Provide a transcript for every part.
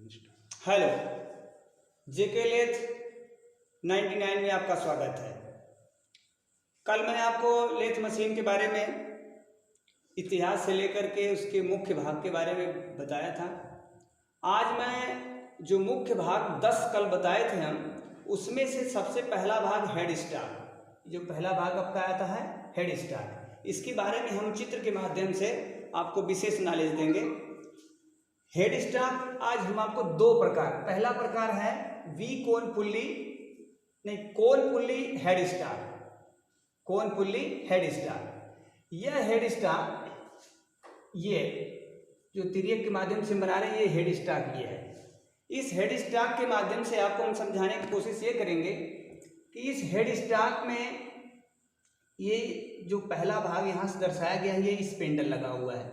Hello, जेके lathe 99 में आपका स्वागत है। कल मैंने आपको लेथ मशीन के बारे में इतिहास से लेकर के उसके मुख्य भाग के बारे में बताया था। आज मैं जो मुख्य भाग 10 कल बताए थे हम, उसमें से सबसे पहला भाग हेड स्टार्ट, जो पहला भाग आपका आता है हेड स्टार्ट, इसके बारे में हम चित्र के माध्यम से आपको विशेष नॉलेज देंगे। हेड स्टार्ट आज हम आपको दो प्रकार, पहला प्रकार है वी कोन पुल्ली, नहीं कोन पुल्ली हेड स्टार्ट, कोन पुल्ली हेड स्टार्ट। यह हेड स्टार्ट ये जो तिर्यक के माध्यम से बना रहे हैं, ये हेड स्टार्ट ये है। इस हेड स्टार्ट के माध्यम से आपको हम समझाने की कोशिश ये करेंगे कि इस हेड स्टार्ट में ये जो पहला भाग यहाँ से दर्शाया गया है, ये स्पिंडल लगा हुआ है,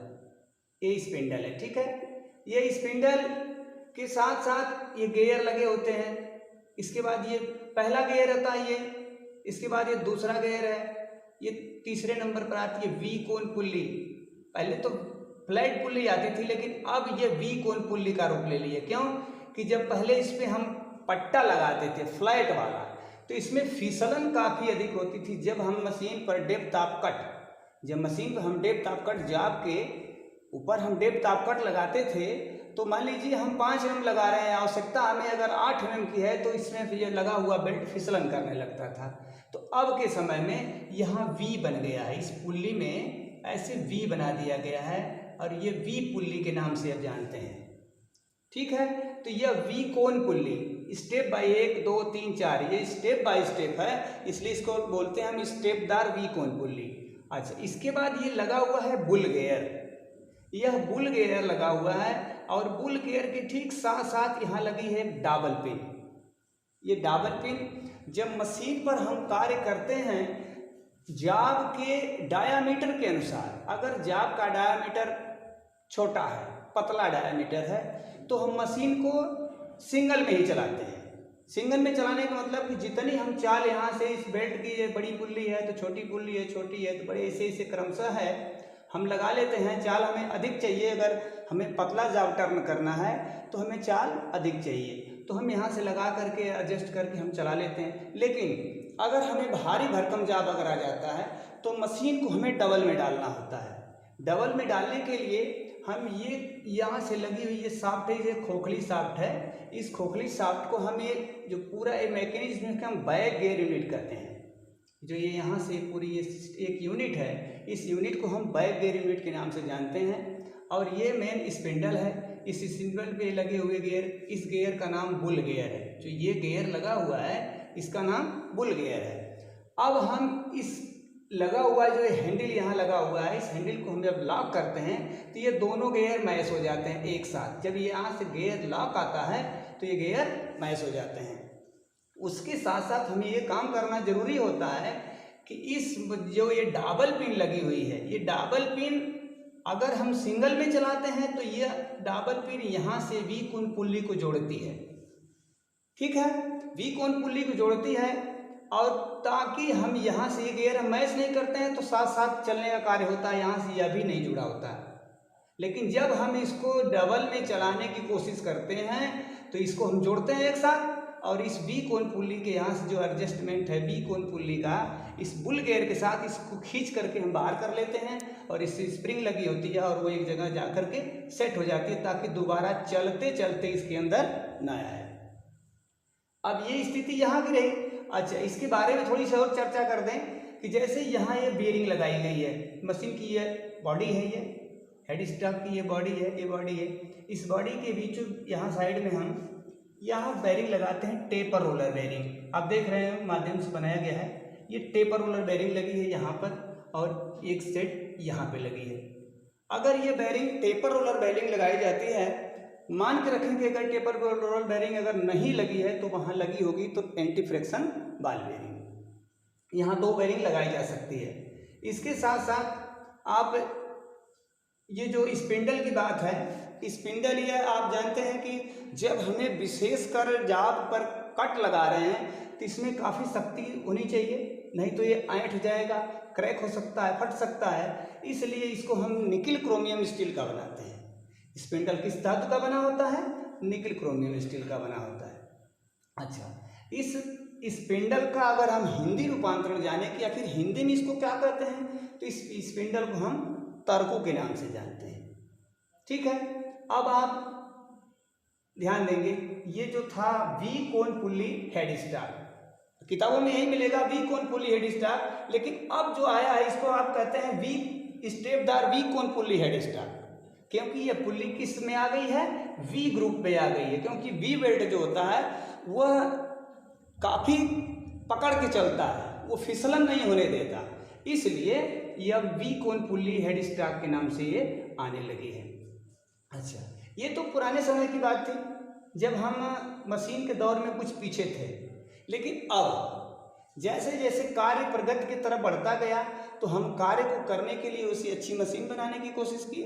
ये स्पिंडल है, ठीक है। ये स्पिंडल के साथ साथ ये गेयर लगे होते हैं। इसके बाद ये पहला गेयर रहता है ये, इसके बाद ये दूसरा गेयर है, ये तीसरे नंबर पर आती है वी कोन पुल्ली। पहले तो फ्लैट पुल्ली आती थी, लेकिन अब ये वी कोन पुल्ली का रूप ले लिया। क्यों कि जब पहले इस पर हम पट्टा लगाते थे फ्लैट वाला, तो इसमें फिसलन काफ़ी अधिक होती थी। जब हम मशीन पर डेप्थ ऑफ कट, जब मशीन पर हम डेप्थ ऑफ कट जाब के ऊपर हम डेप्थ ऑफ कट लगाते थे, तो मान लीजिए हम 5 mm लगा रहे हैं, आवश्यकता हमें अगर 8 mm की है, तो इसमें फिर ये लगा हुआ बेल्ट फिसलन करने लगता था। तो अब के समय में यहाँ वी बन गया है, इस पुल्ली में ऐसे वी बना दिया गया है और ये वी पुल्ली के नाम से अब जानते हैं, ठीक है। तो यह V cone pulley step by 1 2 3 4, ये स्टेप बाय स्टेप है, इसलिए इसको बोलते हैं हम स्टेपदार वी कोन पुल्ली। अच्छा, इसके बाद ये लगा हुआ है बुल गेयर, यह बुल गेयर लगा हुआ है और बुल गेयर के ठीक साथ साथ यहाँ लगी है डाबल पिन। ये डाबल पिन जब मशीन पर हम कार्य करते हैं जाब के डायामीटर के अनुसार, अगर जाब का डायामीटर छोटा है, पतला डायामीटर है, तो हम मशीन को सिंगल में ही चलाते हैं। सिंगल में चलाने का मतलब कि जितनी हम चाल यहाँ से इस बेल्ट की, ये बड़ी पुल्ली है तो छोटी पुल्ली है, छोटी है तो बड़े, ऐसे ऐसे क्रमशः है हम लगा लेते हैं। चाल हमें अधिक चाहिए, अगर हमें पतला जाब टर्न करना है तो हमें चाल अधिक चाहिए, तो हम यहाँ से लगा करके एडजस्ट करके हम चला लेते हैं। लेकिन अगर हमें भारी भरकम जाब अगर आ जाता है तो मशीन को हमें डबल में डालना होता है। डबल में डालने के लिए हम ये यहाँ से लगी हुई ये शाफ्ट है, ये खोखली शाफ्ट है, इस खोखली शाफ्ट को हम ये जो पूरा ये मैकेनिज्म हम बैक गियर यूनिट कहते हैं। जो ये यहाँ से पूरी ये एक यूनिट है, इस यूनिट को हम बैक गियर यूनिट के नाम से जानते हैं। और ये मेन स्पिंडल है, इस स्पिंडल पे लगे हुए गियर, इस गियर का नाम बुल गियर है। जो ये गियर लगा हुआ है इसका नाम बुल गियर है। अब हम इस लगा हुआ जो हैंडल यहाँ लगा हुआ है, इस हैंडल को हम जब लॉक करते हैं तो ये दोनों गियर मैच हो जाते हैं एक साथ। जब ये यहाँ से गियर लॉक आता है तो ये गियर मैच हो जाते हैं। उसके साथ साथ हमें ये काम करना जरूरी होता है कि इस जो ये डाबल पिन लगी हुई है, ये डाबल पिन अगर हम सिंगल में चलाते हैं तो ये डाबल पिन यहाँ से वी कोन पुल्ली को जोड़ती है, ठीक है, वी कोन पुल्ली को जोड़ती है। और ताकि हम यहाँ से ये गियर हम मैच नहीं करते हैं तो साथ साथ चलने का कार्य होता है, यहाँ से यह भी नहीं जुड़ा होता है। लेकिन जब हम इसको डबल में चलाने की कोशिश करते हैं तो इसको हम जोड़ते हैं एक साथ, और इस वी कोन पुल्ली के यहाँ से जो एडजस्टमेंट है वी कोन पुल्ली का, इस बुल गेयर के साथ इसको खींच करके हम बाहर कर लेते हैं और इससे स्प्रिंग लगी होती है और वो एक जगह जा कर के सेट हो जाती है, ताकि दोबारा चलते चलते इसके अंदर ना आए। अब ये स्थिति यहाँ की रही। अच्छा, इसके बारे में थोड़ी सी और चर्चा कर दें कि जैसे यहाँ ये बेरिंग लगाई गई है, मशीन की ये बॉडी है, ये हेड स्टार्ट की ये बॉडी है, ये बॉडी है, इस बॉडी के बीचों यहाँ साइड में हम यहाँ बेरिंग लगाते हैं, टेपर रोलर बेरिंग। आप देख रहे हैं माध्यम से बनाया गया है, ये टेपर रोलर बेरिंग लगी है यहाँ पर और एक सेट यहाँ पे लगी है। अगर ये बेरिंग टेपर रोलर बेरिंग लगाई जाती है, मान के रखें कि अगर टेपर रोलर बेरिंग अगर नहीं लगी है तो वहाँ लगी होगी तो एंटी फ्रिक्शन बॉल बेरिंग, यहाँ 2 बेरिंग लगाई जा सकती है। इसके साथ साथ आप ये जो स्पिंडल की बात है, स्पिंडल ये आप जानते हैं कि जब हमें विशेषकर जाब पर कट लगा रहे हैं तो इसमें काफ़ी शक्ति होनी चाहिए, नहीं तो ये ऐंठ जाएगा, क्रैक हो सकता है, फट सकता है। इसलिए इसको हम निकिल क्रोमियम स्टील का बनाते हैं। स्पिंडल किस धातु का बना होता है? निकल क्रोमियम स्टील का बना होता है। अच्छा, इस स्पिंडल का अगर हम हिंदी रूपांतरण जाने कि आखिर हिंदी में इसको क्या कहते हैं, तो इस स्पिंडल को हम तरकू के नाम से जानते हैं। ठीक है, अब आप ध्यान देंगे, ये जो था V cone pulley head star, किताबों में यही मिलेगा V cone pulley head star, लेकिन अब जो आया है इसको आप कहते हैं वी स्टेपदार V cone pulley head star, क्योंकि ये पुल्ली किस में आ गई है, वी ग्रुप में आ गई है, क्योंकि वी बेल्ट जो होता है वह काफ़ी पकड़ के चलता है, वो फिसलन नहीं होने देता, इसलिए यह V cone pulley head star के नाम से ये आने लगी है। अच्छा, ये तो पुराने समय की बात थी जब हम मशीन के दौर में कुछ पीछे थे, लेकिन अब जैसे जैसे कार्य प्रगति की तरफ बढ़ता गया तो हम कार्य को करने के लिए उसी अच्छी मशीन बनाने की कोशिश की।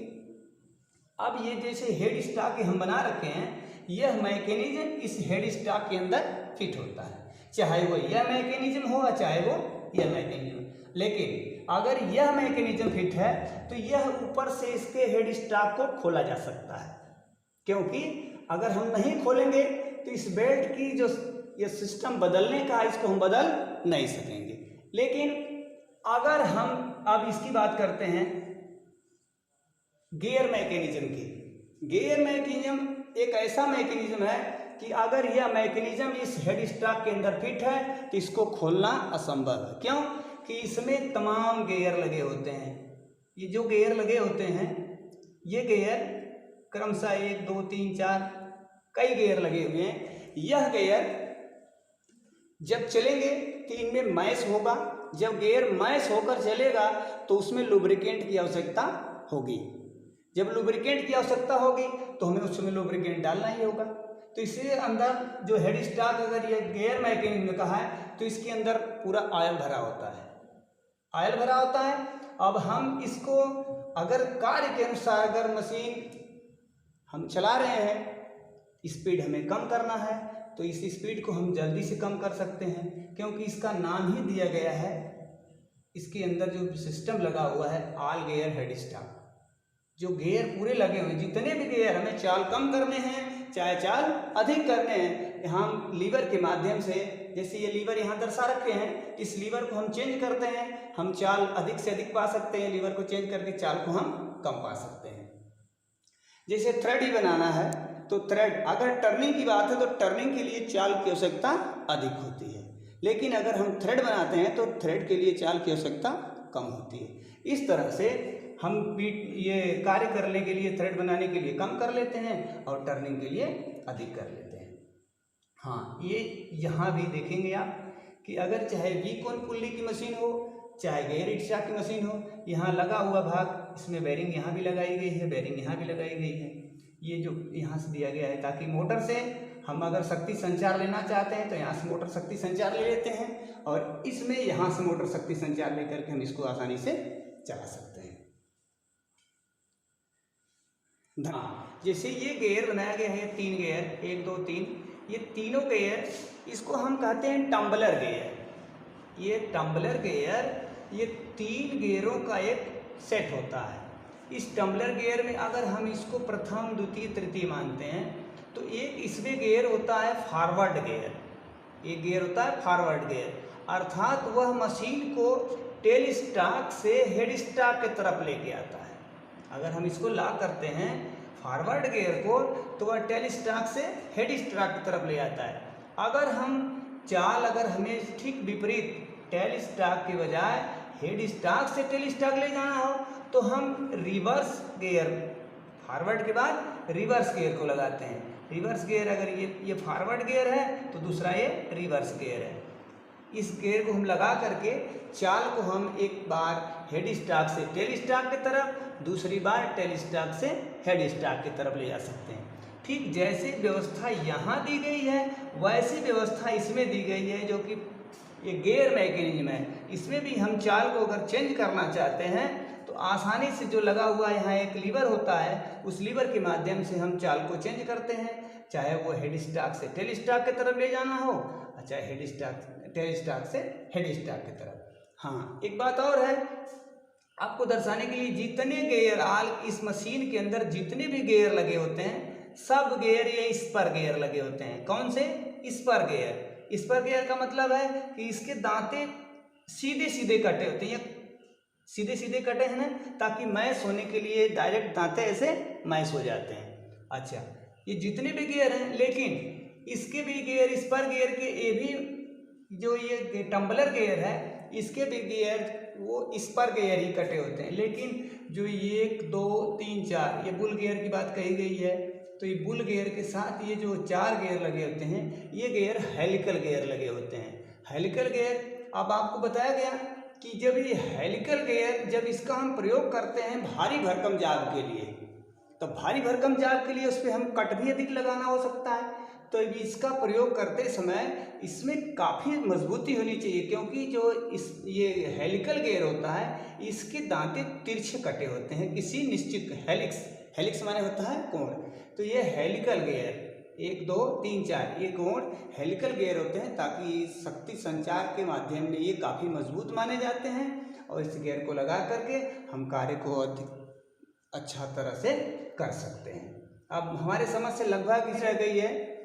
अब ये जैसे हेड स्टॉक हम बना रखे हैं, यह मैकेनिज्म इस हेड स्टॉक के अंदर फिट होता है, चाहे वो यह मैकेनिज्म हो चाहे वो यह मैकेनिज्म, लेकिन अगर यह मैकेनिज्म फिट है तो यह ऊपर से इसके हेड स्टॉक को खोला जा सकता है, क्योंकि अगर हम नहीं खोलेंगे तो इस बेल्ट की जो ये सिस्टम बदलने का इसको हम बदल नहीं सकेंगे। लेकिन अगर हम अब इसकी बात करते हैं गियर मैकेनिज्म की, गियर मैकेनिज्म एक ऐसा मैकेनिज्म है कि अगर यह मैकेनिज्म इस हेड स्टॉक के अंदर फिट है तो इसको खोलना असंभव है। क्यों? कि इसमें तमाम गियर लगे होते हैं। ये जो गियर लगे होते हैं, ये गियर क्रमशः 1 2 3 4 कई गियर लगे हुए हैं। यह गियर जब चलेंगे तो इनमें मैश होगा, जब गियर मैश होकर चलेगा तो उसमें लुब्रिकेंट की आवश्यकता होगी। जब लुब्रिकेंट की आवश्यकता होगी तो हमें उसमें लुब्रिकेंट डालना ही होगा। तो इसके अंदर जो हेड स्टॉक अगर ये गियर मैकेनिज्म का है तो इसके अंदर पूरा ऑयल भरा होता है, ऑयल भरा होता है। अब हम इसको अगर कार्य के अनुसार अगर मशीन हम चला रहे हैं, स्पीड हमें कम करना है तो इस स्पीड को हम जल्दी से कम कर सकते हैं, क्योंकि इसका नाम ही दिया गया है, इसके अंदर जो सिस्टम लगा हुआ है ऑल गियर हेड स्टॉक। जो गियर पूरे लगे हुए हैं, जितने भी गियर हमें चाल कम करने हैं चाहे चाल अधिक करने हैं, हम लीवर के माध्यम से, जैसे ये लीवर यहाँ दर्शा रखे हैं, इस लीवर को हम चेंज करते हैं, हम चाल अधिक से अधिक पा सकते हैं, लीवर को चेंज करके चाल को हम कम पा सकते हैं। जैसे थ्रेड ही बनाना है तो थ्रेड, अगर टर्निंग की बात है तो टर्निंग के लिए चाल की आवश्यकता अधिक होती है, लेकिन अगर हम थ्रेड बनाते हैं तो थ्रेड के लिए चाल की आवश्यकता कम होती है। इस तरह से हम ये कार्य करने के लिए, थ्रेड बनाने के लिए कम कर लेते हैं और टर्निंग के लिए अधिक कर लेते हैं। हाँ, ये यहाँ भी देखेंगे आप कि अगर चाहे वी कोन पुल्ली की मशीन हो चाहे गियर स्टॉक की मशीन हो, यहाँ लगा हुआ भाग, इसमें बेरिंग यहाँ भी लगाई गई है, बेरिंग यहाँ भी लगाई गई है, ये जो यहाँ से दिया गया है, ताकि मोटर से हम अगर शक्ति संचार लेना चाहते हैं तो यहाँ से मोटर शक्ति संचार ले लेते हैं और इसमें यहाँ से मोटर शक्ति संचार लेकर के हम इसको आसानी से चला सकते हैं। हाँ, जैसे ये गियर बनाया गया है, 3 गियर 1 2 3, ये तीनों गियर इसको हम कहते हैं टम्बलर गियर। ये टम्बलर गियर ये 3 गियरों का एक सेट होता है। इस टम्बलर गियर में अगर हम इसको प्रथम द्वितीय तृतीय मानते हैं तो एक इसमें गियर होता है फॉरवर्ड गियर, एक गियर होता है फॉरवर्ड गियर, अर्थात वह मशीन को टेल स्टॉक से हेड स्टॉक की तरफ लेके आता है। अगर हम इसको लॉक करते हैं फॉरवर्ड गियर को तो वह टेल स्टॉक से हेड स्टॉक की तरफ ले आता है। अगर हम चाल अगर हमें ठीक विपरीत टेल स्टॉक के बजाय हेड स्टॉक से टेल स्टॉक ले जाना हो तो हम रिवर्स गियर, फॉरवर्ड के बाद रिवर्स गियर को लगाते हैं। रिवर्स गियर अगर ये फॉरवर्ड गियर है तो दूसरा ये रिवर्स गियर है। इस गियर को हम लगा करके चाल को हम एक बार हेड स्टॉक से टेल स्टॉक की तरफ, दूसरी बार टेल स्टॉक से हेड स्टॉक की तरफ ले जा सकते हैं। ठीक जैसी व्यवस्था यहाँ दी गई है वैसी व्यवस्था इसमें दी गई है, जो कि ये गियर मैकेनिज्म है। इसमें भी हम चाल को अगर चेंज करना चाहते हैं तो आसानी से जो लगा हुआ यहाँ एक लीवर होता है, उस लीवर के माध्यम से हम चाल को चेंज करते हैं, चाहे वो हेड स्टॉक से टेल स्टॉक की तरफ ले जाना हो, चाहे हेड स्टॉक टेल स्टॉक से हेड स्टॉक की तरफ। हाँ, एक बात और है आपको दर्शाने के लिए, जितने गियर आल इस मशीन के अंदर जितने भी गियर लगे होते हैं सब गियर ये स्पर गियर लगे होते हैं। कौन से? Spur gear. स्पर गियर का मतलब है कि इसके दांते सीधे सीधे कटे होते हैं, सीधे सीधे कटे हैं ना, ताकि मैश होने के लिए डायरेक्ट दांते ऐसे मैश हो जाते हैं। अच्छा, ये जितने भी गियर हैं, लेकिन इसके भी गियर, स्पर गियर के ये भी जो ये टम्बलर गियर है, इसके भी गियर वो स्पर गियर ही कटे होते हैं। लेकिन जो 1 2 3 4 ये बुल गियर की बात कही गई है, तो ये बुल गियर के साथ ये जो 4 गियर लगे होते हैं, ये गियर हेलिकल गियर लगे होते हैं। हेलिकल गियर अब आपको बताया गया कि जब ये हेलिकल गियर, जब इसका हम प्रयोग करते हैं भारी भरकम जाग के लिए, तो भारी भरकम जाग के लिए उस पर हम कट भी अधिक लगाना हो सकता है। तो इसका प्रयोग करते समय इसमें काफ़ी मजबूती होनी चाहिए, क्योंकि जो ये हेलिकल गियर होता है, इसके दांते तिरछे कटे होते हैं किसी निश्चित हेलिक्स माने होता है कोण। तो ये हेलिकल गियर 1 2 3 4 ये कोण हेलिकल गियर होते हैं, ताकि शक्ति संचार के माध्यम में ये काफ़ी मजबूत माने जाते हैं, और इस गियर को लगा करके हम कार्य को अधिक अच्छा तरह से कर सकते हैं। अब हमारे समझ से लगभग इस रह गई है